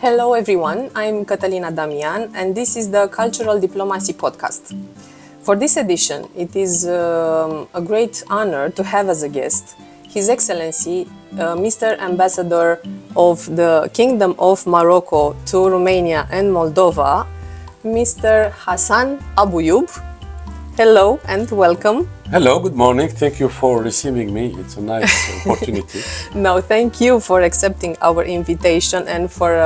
Hello everyone, I'm Catalina Damian and this is the Cultural Diplomacy Podcast. For this edition, it is a great honor to have as a guest His Excellency, Mr. Ambassador of the Kingdom of Morocco to Romania and Moldova, Mr. Hassan Abouyoub. Hello and welcome. Hello, good morning. Thank you for receiving me. It's a nice opportunity. No, thank you for accepting our invitation and for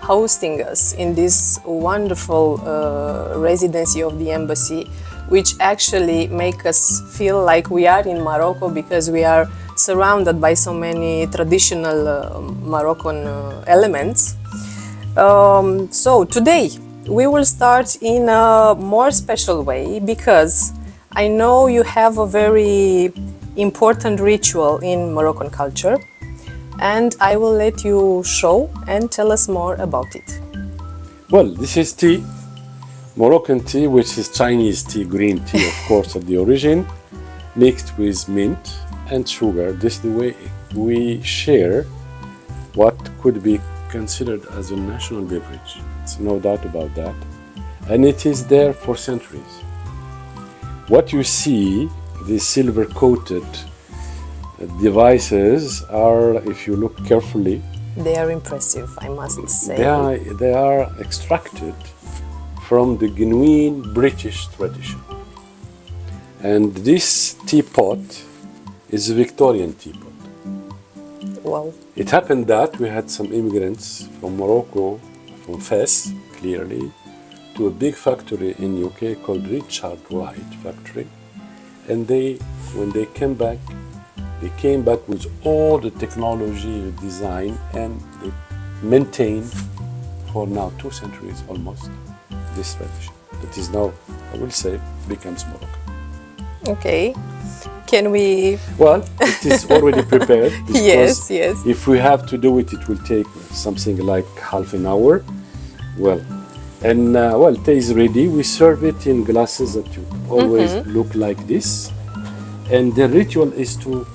hosting us in this wonderful residency of the embassy, which actually make us feel like we are in Morocco because we are surrounded by so many traditional Moroccan elements. So today we will start in a more special way because I know you have a very important ritual in Moroccan culture, and I will let you show and tell us more about it. Well, this is tea, Moroccan tea, which is Chinese tea, green tea, of course, at the origin, mixed with mint and sugar. This is the way we share what could be considered as a national beverage. It's no doubt about that. And it is there for centuries. What you see, these silver-coated devices are, if you look carefully, they are impressive, I must say. They are extracted from the genuine British tradition. And this teapot is a Victorian teapot. Wow. It happened that we had some immigrants from Morocco, from Fez, clearly, to a big factory in UK called Richard Wright factory, and when they came back with all the technology, design, and they maintained for now 2 centuries almost this tradition. That is now, I will say, becomes Moroccan. Okay, can we? Well, it is already prepared. Yes. If we have to do it, it will take something like half an hour. Well, tea is ready. We serve it in glasses that you always look like this. And the ritual is to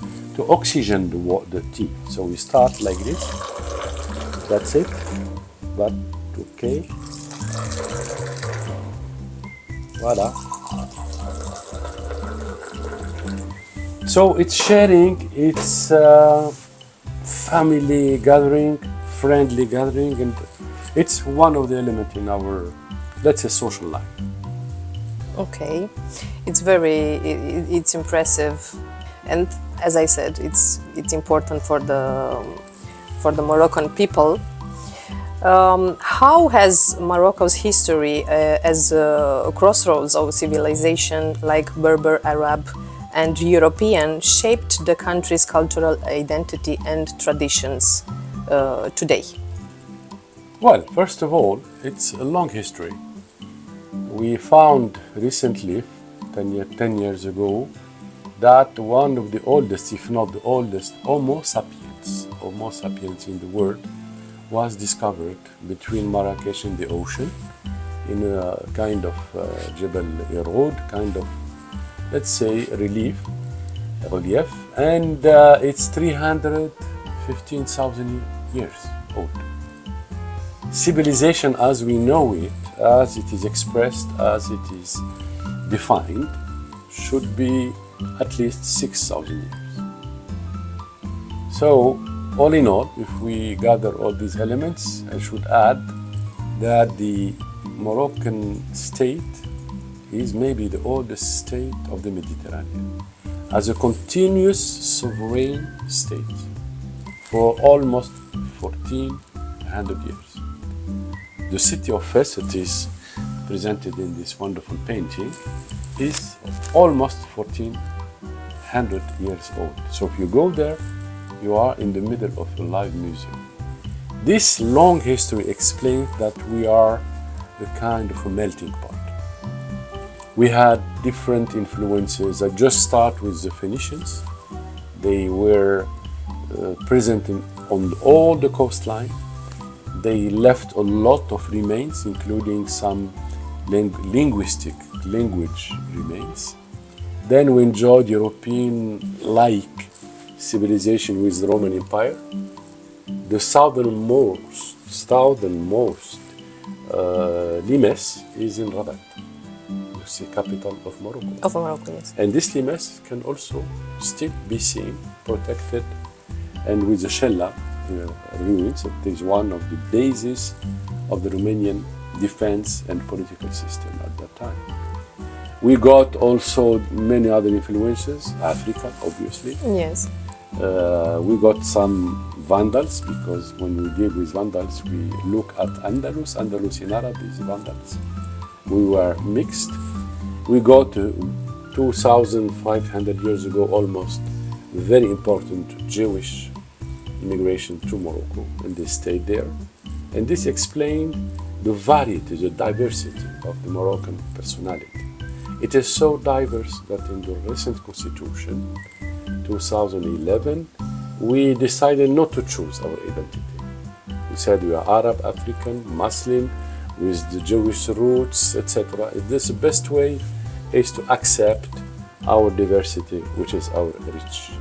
oxygen the tea. So we start like this. That's it. But, okay. Voila. So it's sharing, it's family gathering, friendly gathering, and it's one of the elements in our, let's say, social life. Okay, it's impressive, and as I said, it's important for the Moroccan people. How has Morocco's history as a crossroads of civilization like Berber, Arab, and European shaped the country's cultural identity and traditions today? Well, first of all, it's a long history. We found recently, 10 years ago, that one of the oldest, if not the oldest, Homo sapiens in the world was discovered between Marrakesh and the ocean in a kind of Jebel Irhoud, kind of, let's say, relief, and it's 315,000 years old. Civilization as we know it, as it is expressed, as it is defined, should be at least 6,000 years. So, all in all, if we gather all these elements, I should add that the Moroccan state is maybe the oldest state of the Mediterranean, as a continuous sovereign state for almost 1,400 years. The city of Fez, that is presented in this wonderful painting, is almost 1,400 years old. So if you go there, you are in the middle of a live museum. This long history explains that we are a kind of a melting pot. We had different influences. I just start with the Phoenicians. They were present on all the coastline. They left a lot of remains, including some language remains. Then we enjoyed European-like civilization with the Roman Empire. The southernmost southernmost limes is in Rabat. You see, capital of Morocco. Of Morocco, yes. And this limes can also still be seen, protected, and with the Shella ruins. It is one of the bases of the Romanian defense and political system at that time. We got also many other influences, Africa, obviously. Yes. We got some Vandals, because when we deal with Vandals, we look at Andalus. Andalus in Arab is Vandals. We were mixed. We got 2,500 years ago, almost, very important Jewish immigration to Morocco, and they stayed there. And this explained the variety, the diversity of the Moroccan personality. It is so diverse that in the recent constitution, 2011, we decided not to choose our identity. We said we are Arab, African, Muslim, with the Jewish roots, etc. This the best way is to accept our diversity, which is our rich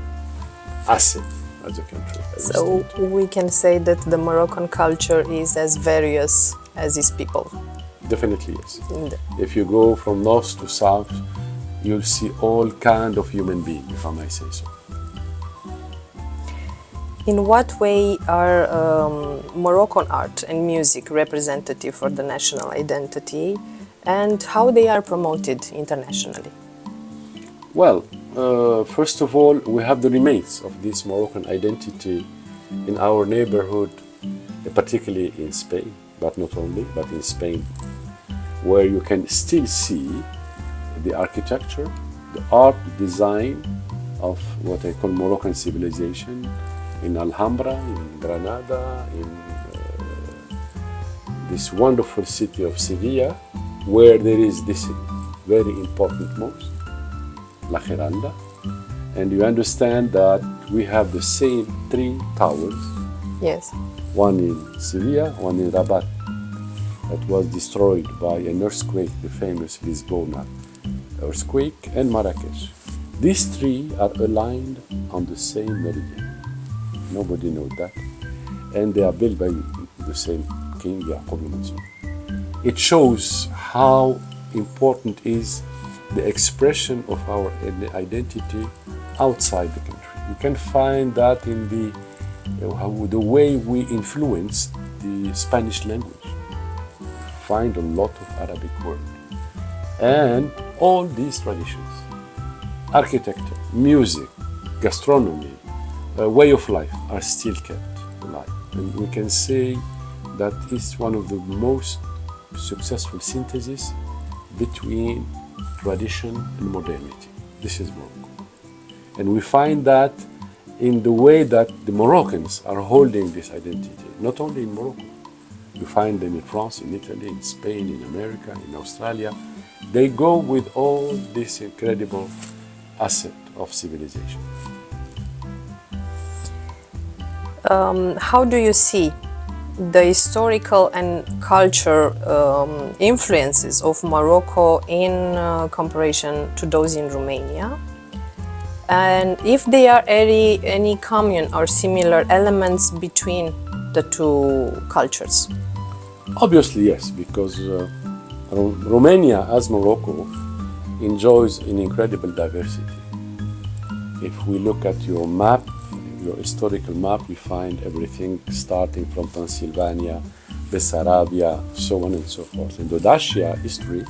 asset as a country. So we can say that the Moroccan culture is as various as its people. Definitely, yes. If you go from north to south, you'll see all kind of human beings, if I may say so. In what way are Moroccan art and music representative for the national identity, and how they are promoted internationally? Well, first of all, we have the remains of this Moroccan identity in our neighborhood, particularly in Spain, but not only, but in Spain, where you can still see the architecture, the art, design of what I call Moroccan civilization, in Alhambra, in Granada, in this wonderful city of Sevilla, where there is this very important mosque, La Giralda, and you understand that we have the same three towers. Yes. One in Sevilla, one in Rabat, that was destroyed by an earthquake, the famous Lisbona earthquake, and Marrakesh. These three are aligned on the same meridian. Nobody knows that. And they are built by the same king, Yaqub al-Mansur. It shows how important is the expression of our identity outside the country. You can find that in the way we influence the Spanish language. You find a lot of Arabic words. And all these traditions, architecture, music, gastronomy, way of life are still kept alive. And we can say that it's one of the most successful synthesis between tradition and modernity. This is Morocco. And we find that in the way that the Moroccans are holding this identity, not only in Morocco. You find them in France, in Italy, in Spain, in America, in Australia. They go with all this incredible asset of civilization. How do you see the historical and culture influences of Morocco in comparison to those in Romania? And if there are any common or similar elements between the two cultures? Obviously, yes, because Romania, as Morocco, enjoys an incredible diversity. If we look at your map, your historical map, we find everything starting from Transylvania, Bessarabia, so on and so forth. And the Dacia history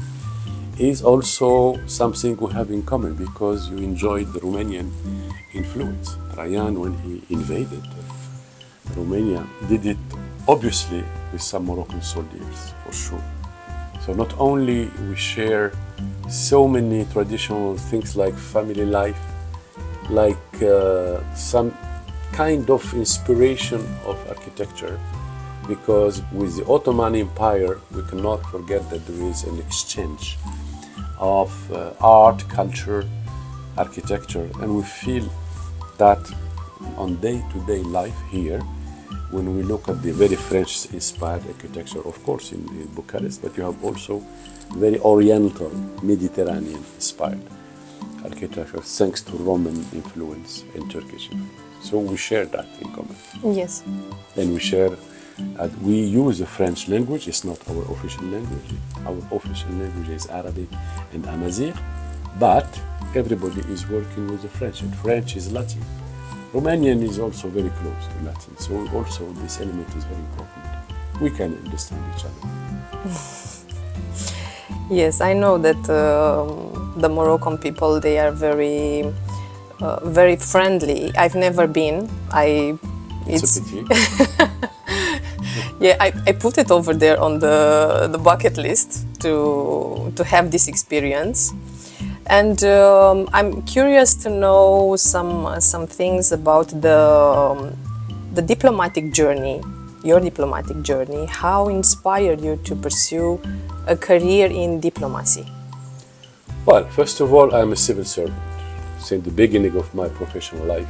is also something we have in common because you enjoyed the Romanian influence. Trajan, when he invaded Romania, did it obviously with some Moroccan soldiers, for sure. So not only we share so many traditional things like family life, like some kind of inspiration of architecture, because with the Ottoman Empire, we cannot forget that there is an exchange of art, culture, architecture, and we feel that on day-to-day life here, when we look at the very French-inspired architecture, of course, in Bucharest, but you have also very Oriental, Mediterranean-inspired architecture, thanks to Roman influence and Turkish influence. So we share that in common. Yes. And we share We use the French language. It's not our official language. Our official language is Arabic and Amazigh, but everybody is working with the French, and French is Latin. Romanian is also very close to Latin, so also this element is very important. We can understand each other. Yes, I know that the Moroccan people, they are very, very friendly. I've never been. It's a pity. Yeah, I put it over there on the bucket list to have this experience. And I'm curious to know some things about the diplomatic journey, your diplomatic journey. How inspired you to pursue a career in diplomacy? Well, first of all, I'm a civil servant since the beginning of my professional life,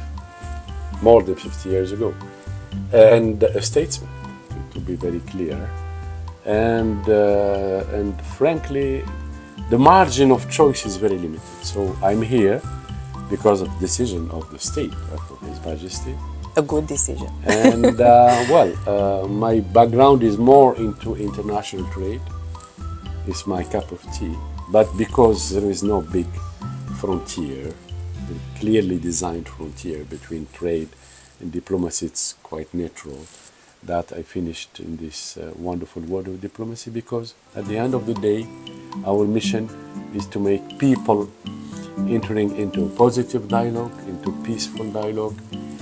more than 50 years ago, and a statesman, to be very clear. And frankly, the margin of choice is very limited. So I'm here because of the decision of the state, of His Majesty. A good decision. And my background is more into international trade. It's my cup of tea. But because there is no big frontier, the clearly designed frontier between trade and diplomacy, it's quite natural that I finished in this wonderful world of diplomacy, because at the end of the day, our mission is to make people entering into a positive dialogue, into peaceful dialogue,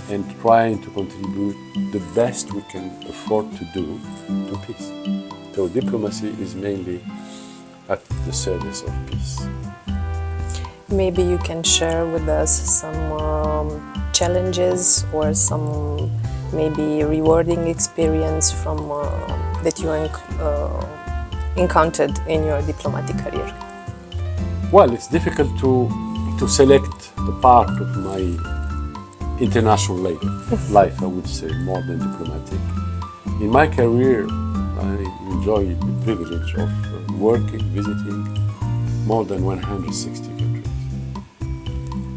and trying to contribute the best we can afford to do to peace. So diplomacy is mainly at the service of peace. Maybe you can share with us some challenges or some maybe rewarding experience from that you encountered in your diplomatic career. Well, it's difficult to select the part of my international life, I would say, more than diplomatic. In my career, I enjoyed the privilege of working, visiting more than 160 countries.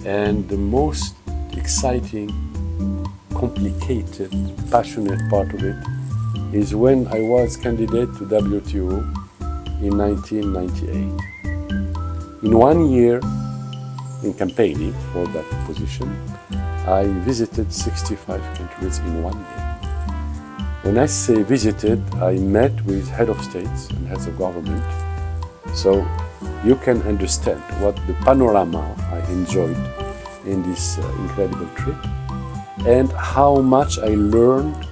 And the most exciting, complicated, passionate part of it is when I was candidate to WTO in 1998. In 1 year, in campaigning for that position, I visited 65 countries in 1 year. When I say visited, I met with head of states and heads of government. So you can understand what the panorama I enjoyed in this incredible trip, and how much I learned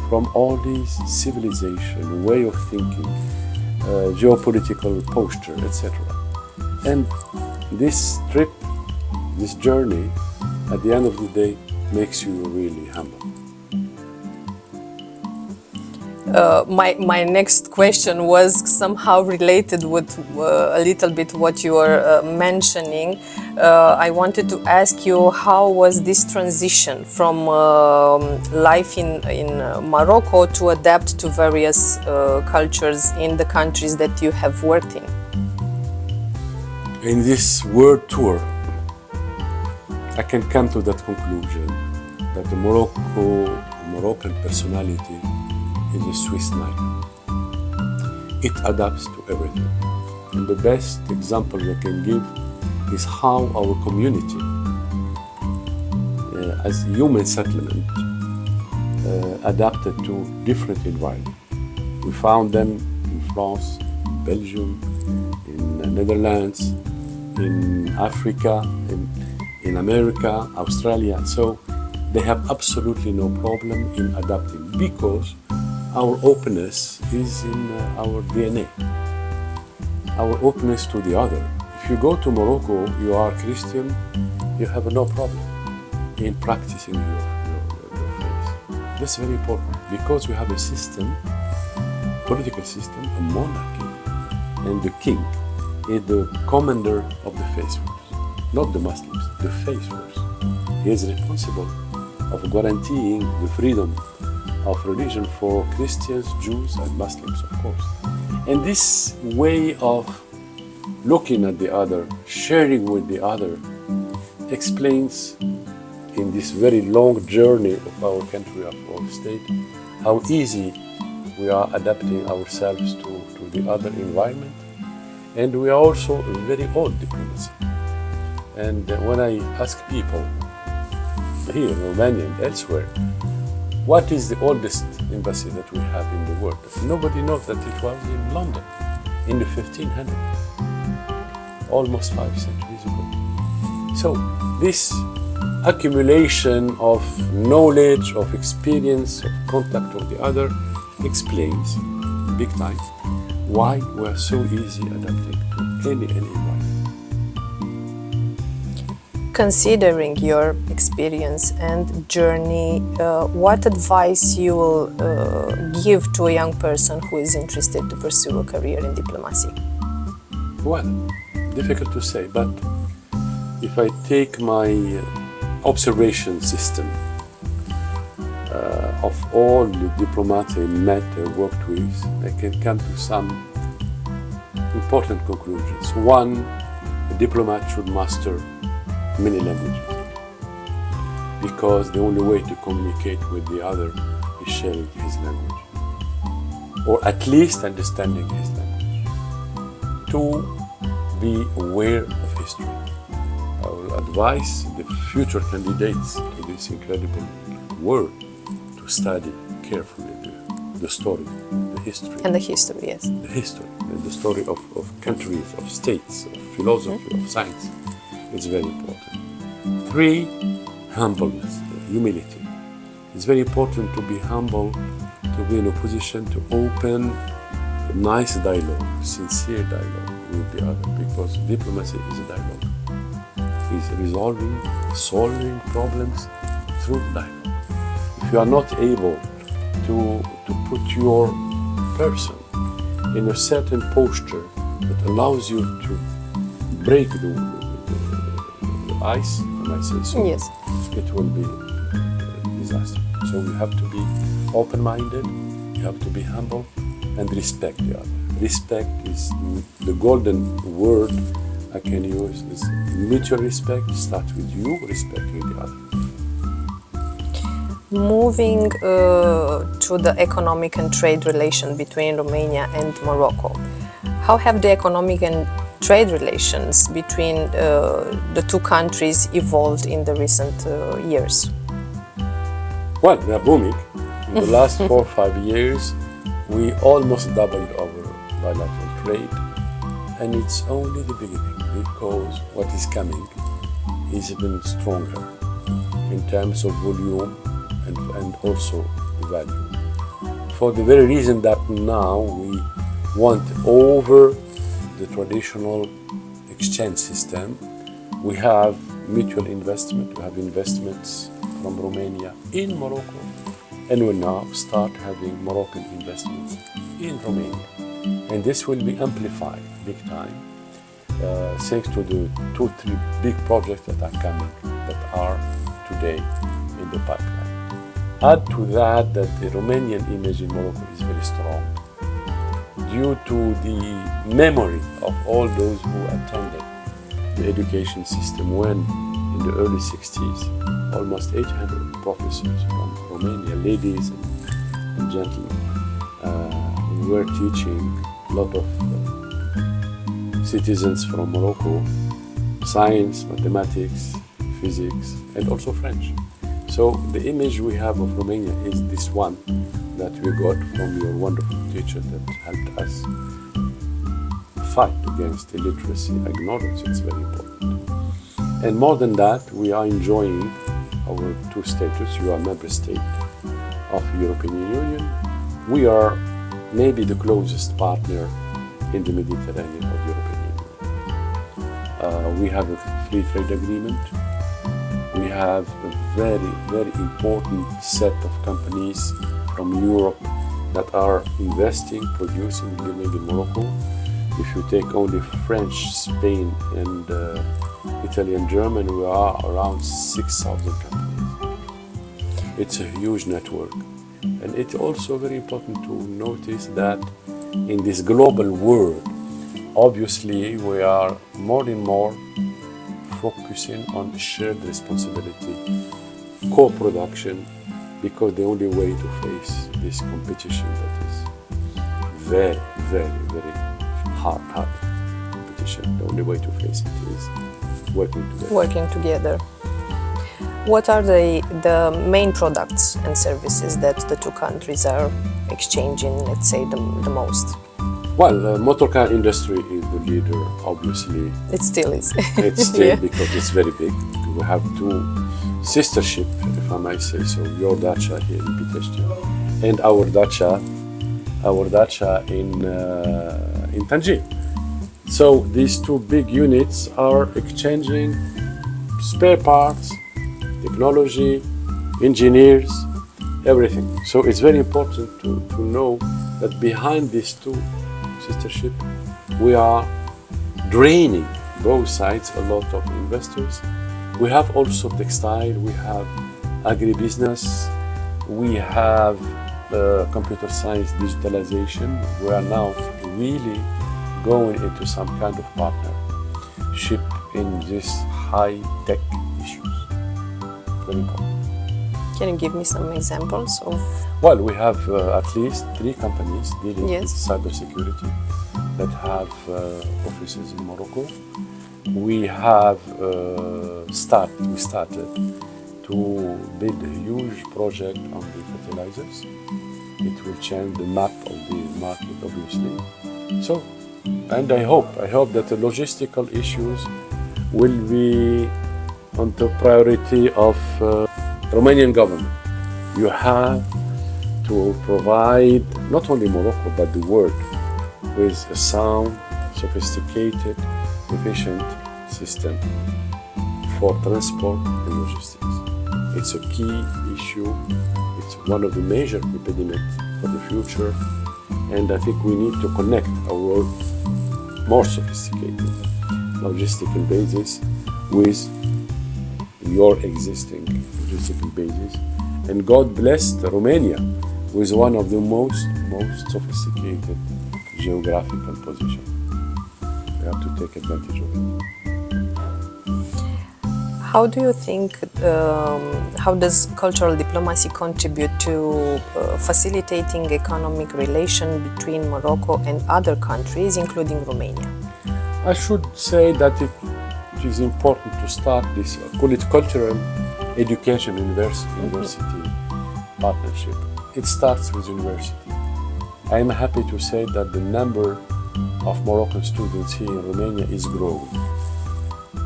from all these civilization, way of thinking, geopolitical posture, etc. And this trip, this journey, at the end of the day, makes you really humble. My next question was somehow related with a little bit what you are mentioning. I wanted to ask you, how was this transition from life in Morocco to adapt to various cultures in the countries that you have worked in? In this world tour, I can come to that conclusion that the Moroccan personality is a Swiss knife. It adapts to everything. And the best example I can give is how our community, as human settlement, adapted to different environments. We found them in France, in Belgium, in the Netherlands, in Africa, in America, Australia. So they have absolutely no problem in adapting, because our openness is in our DNA. Our openness to the other. If you go to Morocco, you are Christian, you have no problem in practicing your faith. That's very important, because we have a system, political system, a monarchy, and the king is the commander of the faithfuls, not the Muslims, the faithfuls. He is responsible of guaranteeing the freedom of religion for Christians, Jews, and Muslims, of course. And this way of looking at the other, sharing with the other, explains in this very long journey of our country, of our state, how easy we are adapting ourselves to the other environment, and we are also a very old diplomacy. And when I ask people here in Romania and elsewhere, what is the oldest embassy that we have in the world? Nobody knows that it was in London in the 1500s, almost 5 centuries ago. So this accumulation of knowledge, of experience, of contact with the other explains big time why we are so easy adapting to any environment. Considering your experience and journey, what advice you will give to a young person who is interested to pursue a career in diplomacy? Well, difficult to say, but if I take my observation system of all the diplomats I met or worked with, I can come to some important conclusions. One, a diplomat should master many languages, because the only way to communicate with the other is sharing his language, or at least understanding his language. Two, be aware of history. I will advise the future candidates to this incredible world to study carefully the story, the history. And the history, yes. The history, and the story of countries, of states, of philosophy, of science. It's very important. Three, humbleness, humility. It's very important to be humble, to be in a position to open a nice dialogue, sincere dialogue with the other, because diplomacy is a dialogue. It's resolving, solving problems through dialogue. If you are not able to put your person in a certain posture that allows you to break the ice, when I say so, yes, it will be a disaster. So you have to be open-minded, you have to be humble, and respect the other. Respect is the golden word I can use. Is mutual respect. Start with you respecting the other. Moving to the economic and trade relation between Romania and Morocco, how have the economic and trade relations between the two countries evolved in the recent years? Well, they are booming. In the last 4 or 5 years, we almost doubled our bilateral trade, and it's only the beginning, because what is coming is even stronger in terms of volume and also value. For the very reason that now we want, over the traditional exchange system, we have mutual investment, we have investments from Romania in Morocco, and we now start having Moroccan investments in Romania. And this will be amplified big time, thanks to the 2-3 big projects that are coming, that are today in the pipeline. Add to that the Romanian image in Morocco is very strong, due to the memory of all those who attended the education system when, in the early 60s, almost 800 professors from Romania, ladies and gentlemen, were teaching a lot of citizens from Morocco science, mathematics, physics, and also French. So the image we have of Romania is this one that we got from your wonderful teacher that helped us fight against illiteracy, ignorance. It's very important. And more than that, we are enjoying our two status. You are a member state of the European Union. We are maybe the closest partner in the Mediterranean of the European Union. We have a free trade agreement. We have a very, very important set of companies from Europe that are investing, producing, living in Morocco. If you take only French, Spain, and Italy and Germany, we are around 6,000 companies. It's a huge network. And it's also very important to notice that in this global world, obviously we are more and more focusing on shared responsibility, co-production, because the only way to face this competition that is very, very, very hard competition. The only way to face it is working together. Working together. What are the main products and services that the two countries are exchanging, let's say, the most? Well, motor car industry is the leader, obviously. It still is. It's still Yeah. because it's very big. We have two sister ships, if I may say so. Your dacha here in Pitești and our dacha in Tangier. So these two big units are exchanging spare parts, technology, engineers, everything. So it's very important to know that behind these two sister ships, we are draining both sides a lot of investors. We have also textile, we have agribusiness, we have computer science digitalization. We are now really going into some kind of partnership in these high-tech issues. Very important. Can you give me some examples of? Well, we have at least 3 companies dealing Yes. with cybersecurity that have offices in Morocco. We have started to build a huge project on the fertilizers. It will change the map of the market, obviously. So, and I hope that the logistical issues will be on the priority of Romanian government. You have to provide not only Morocco but the world with a sound, sophisticated, efficient system for transport and logistics. It's a key issue. It's one of the major impediments for the future, and I think we need to connect our more sophisticated logistical basis with your existing logistical basis. And God blessed Romania with one of the most sophisticated geographical position. We have to take advantage of it. How do you think, how does cultural diplomacy contribute to facilitating economic relation between Morocco and other countries, including Romania? I should say that it is important to start this, call it cultural education university partnership. It starts with university. I am happy to say that the number of Moroccan students here in Romania is growing.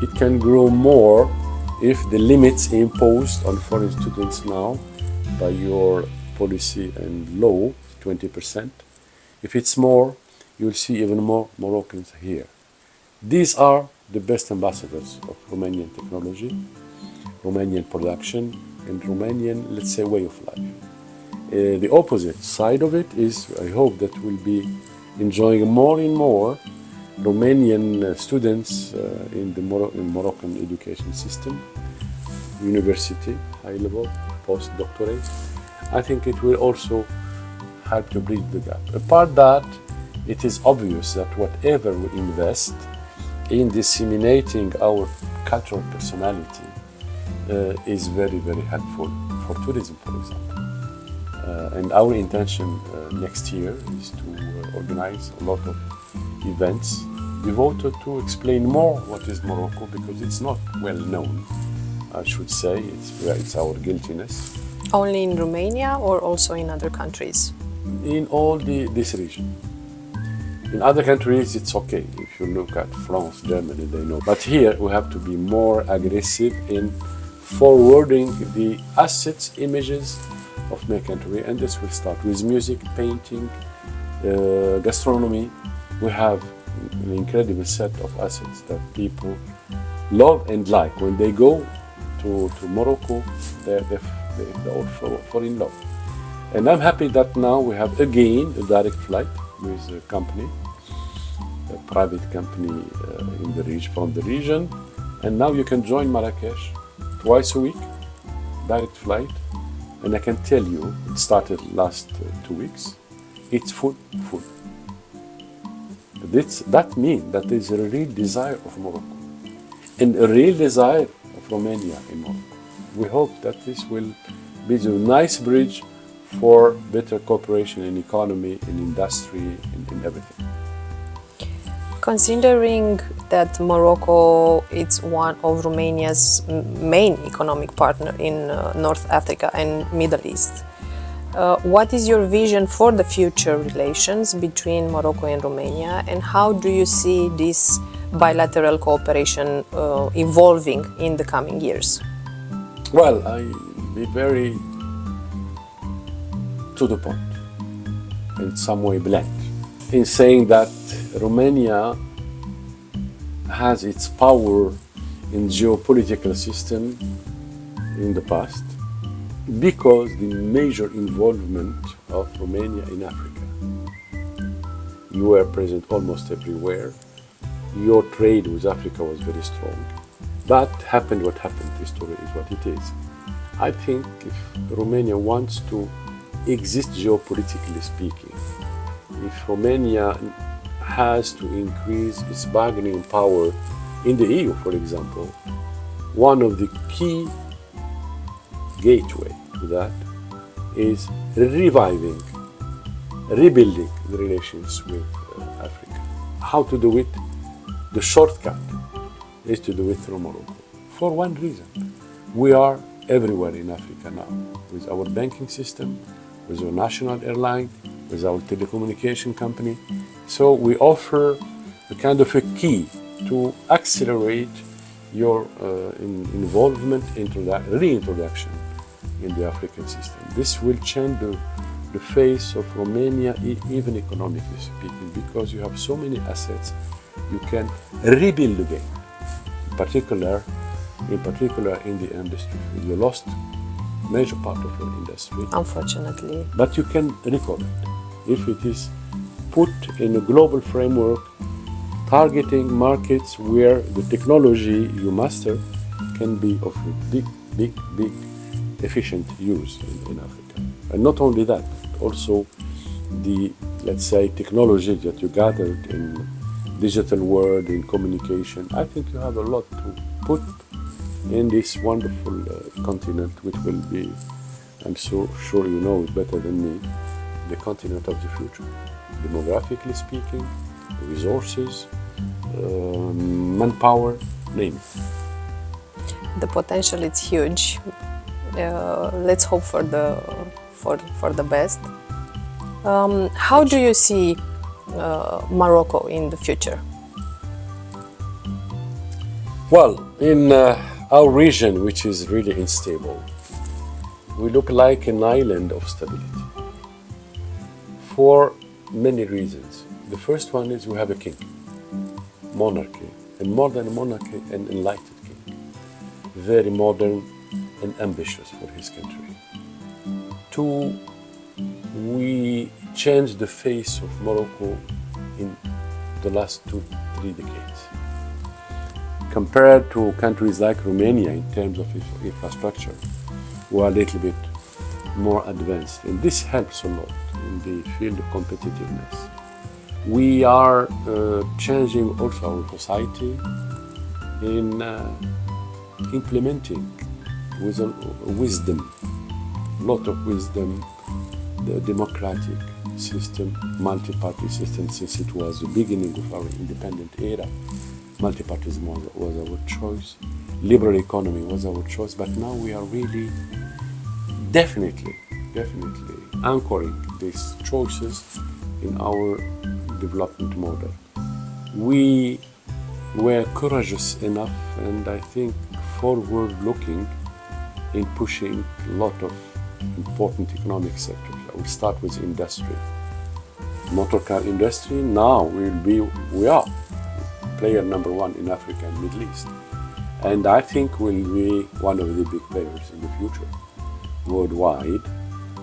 It can grow more if the limits imposed on foreign students now by your policy and law, 20%, if it's more, you'll see even more Moroccans here. These are the best ambassadors of Romanian technology, Romanian production, and Romanian, let's say, way of life. The opposite side of it is, I hope that we'll be enjoying more and more Romanian students in the Moroccan education system, university, high level, postdoctorate. I think it will also help to bridge the gap. Apart that, it is obvious that whatever we invest in disseminating our cultural personality is very, very helpful for tourism, for example. And our intention next year is to organize a lot of events devoted to explain more what is Morocco, because it's not well known, I should say. It's our guiltiness. Only in Romania or also in other countries? In all this region. In other countries, it's okay. If you look at France, Germany, they know. But here, we have to be more aggressive in forwarding the assets, images of my country. And this will start with music, painting, gastronomy. We have an incredible set of assets that people love and like. When they go to Morocco, they all fall in love. And I'm happy that now we have again a direct flight with a company, a private company in the region, from the region. And now you can join Marrakesh twice a week, direct flight. And I can tell you, it started last 2 weeks, it's full. That means that there is a real desire of Morocco and a real desire of Romania in Morocco. We hope that this will be a nice bridge for better cooperation in economy, in industry, in everything. Considering that Morocco is one of Romania's main economic partner in North Africa and Middle East, what is your vision for the future relations between Morocco and Romania, and how do you see this bilateral cooperation evolving in the coming years? Well, I'll be very to the point, in some way blunt, in saying that Romania has its power in geopolitical system in the past because the major involvement of Romania in Africa. You were present almost everywhere. Your trade with Africa was very strong. But happened what happened. History is what it is. I think if Romania wants to exist geopolitically speaking, if Romania has to increase its bargaining power in the EU, for example, one of the key gateway to that is reviving, rebuilding the relations with Africa. How to do it? The shortcut is to do it through Morocco. For one reason, we are everywhere in Africa now, with our banking system, with our national airline, with our telecommunication company. So we offer a kind of a key to accelerate your involvement, reintroduction in the African system. This will change the face of Romania, even economically speaking, because you have so many assets, you can rebuild again. In particular in the industry. You lost major part of your industry. Unfortunately. But you can recover it if it is put in a global framework, targeting markets where the technology you master can be of a big efficient use in Africa. And not only that, but also the, let's say, technology that you gathered in digital world, in communication. I think you have a lot to put in this wonderful continent, which will be, I'm so sure you know it better than me, the continent of the future. Demographically speaking, resources, manpower, name it. The potential is huge. Let's hope for the best. How do you see Morocco in the future? Well, in our region, which is really unstable, we look like an island of stability for many reasons. The first one is we have a king, monarchy, and more than a monarchy, an enlightened king, very modern and ambitious for his country. Two, we changed the face of Morocco in the last 2-3 decades. Compared to countries like Romania in terms of infrastructure, we are a little bit more advanced, and this helps a lot in the field of competitiveness. We are changing also our society in implementing with wisdom, a lot of wisdom, the democratic system, multi-party system, since it was the beginning of our independent era. Multipartyism was our choice, liberal economy was our choice, but now we are really definitely anchoring these choices in our development model. We were courageous enough, and I think forward-looking, in pushing a lot of important economic sectors. I will start with industry. Motor car industry, now we are player number one in Africa and Middle East. And I think we'll be one of the big players in the future. Worldwide,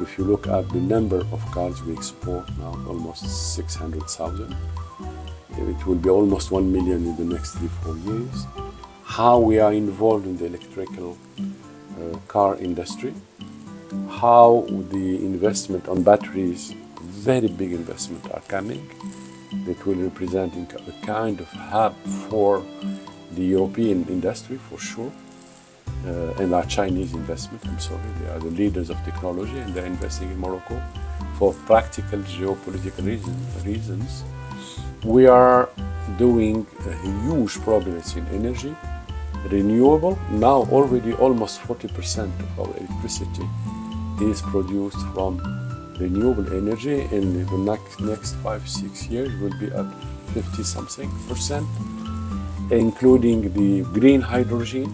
if you look at the number of cars we export now, almost 600,000. It will be almost 1 million in the next 3-4 years. How we are involved in the electrical car industry, how the investment on batteries, very big investment are coming, that will represent a kind of hub for the European industry for sure. and our Chinese investment, I'm sorry, they are the leaders of technology and they're investing in Morocco for practical geopolitical reasons. We are doing a huge progress in energy, renewable. Now already almost 40% of our electricity is produced from renewable energy. In the next 5-6 years will be at 50-something%, including the green hydrogen,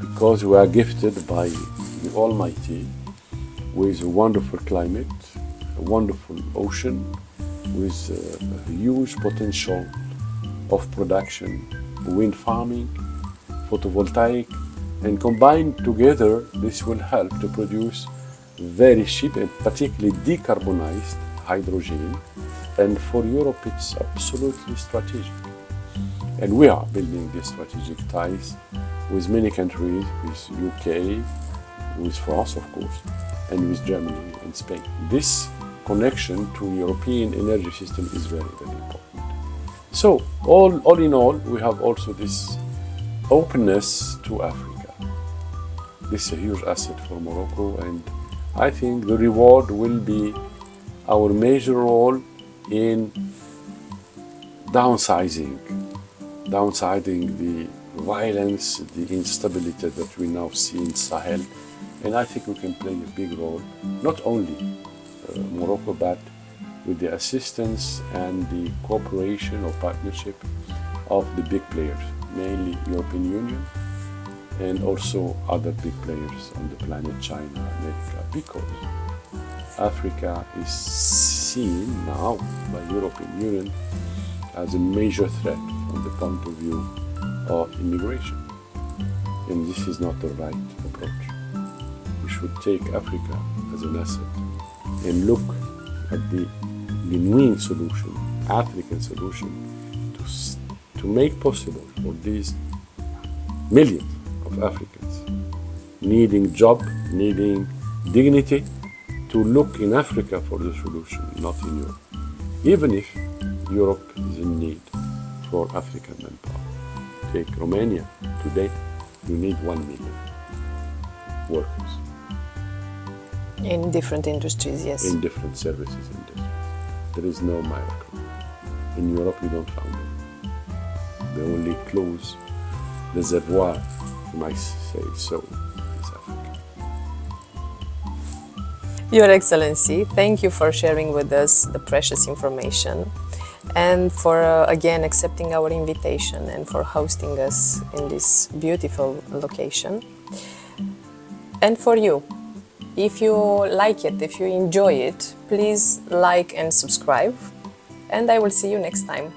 because we are gifted by the Almighty with a wonderful climate, a wonderful ocean, with a huge potential of production, wind farming, photovoltaic, and combined together, this will help to produce very cheap and particularly decarbonized hydrogen. And for Europe, it's absolutely strategic. And we are building these strategic ties with many countries, with UK, with France, of course, and with Germany and Spain. This connection to European energy system is very, very important. So, all in all, we have also this openness to Africa. This is a huge asset for Morocco, and I think the reward will be our major role in downsizing the violence, the instability that we now see in Sahel. And I think we can play a big role, not only Morocco, but with the assistance and the cooperation or partnership of the big players, mainly European Union and also other big players on the planet, China, America, because Africa is seen now by European Union as a major threat from the point of view of immigration. And this is not the right approach. We should take Africa as an asset and look at the genuine solution, African solution, to make possible for these millions of Africans needing job, needing dignity, to look in Africa for the solution, not in Europe. Even if Europe is in need for African manpower. Take Romania. Today, you need 1 million workers. In different industries, yes. In different services industries. There is no miracle. In Europe, you don't find it. The only close reservoir, you might say so, is Africa. Your Excellency, thank you for sharing with us the precious information and for again accepting our invitation and for hosting us in this beautiful location. And for you, if you like it, if you enjoy it, please like and subscribe, and I will see you next time.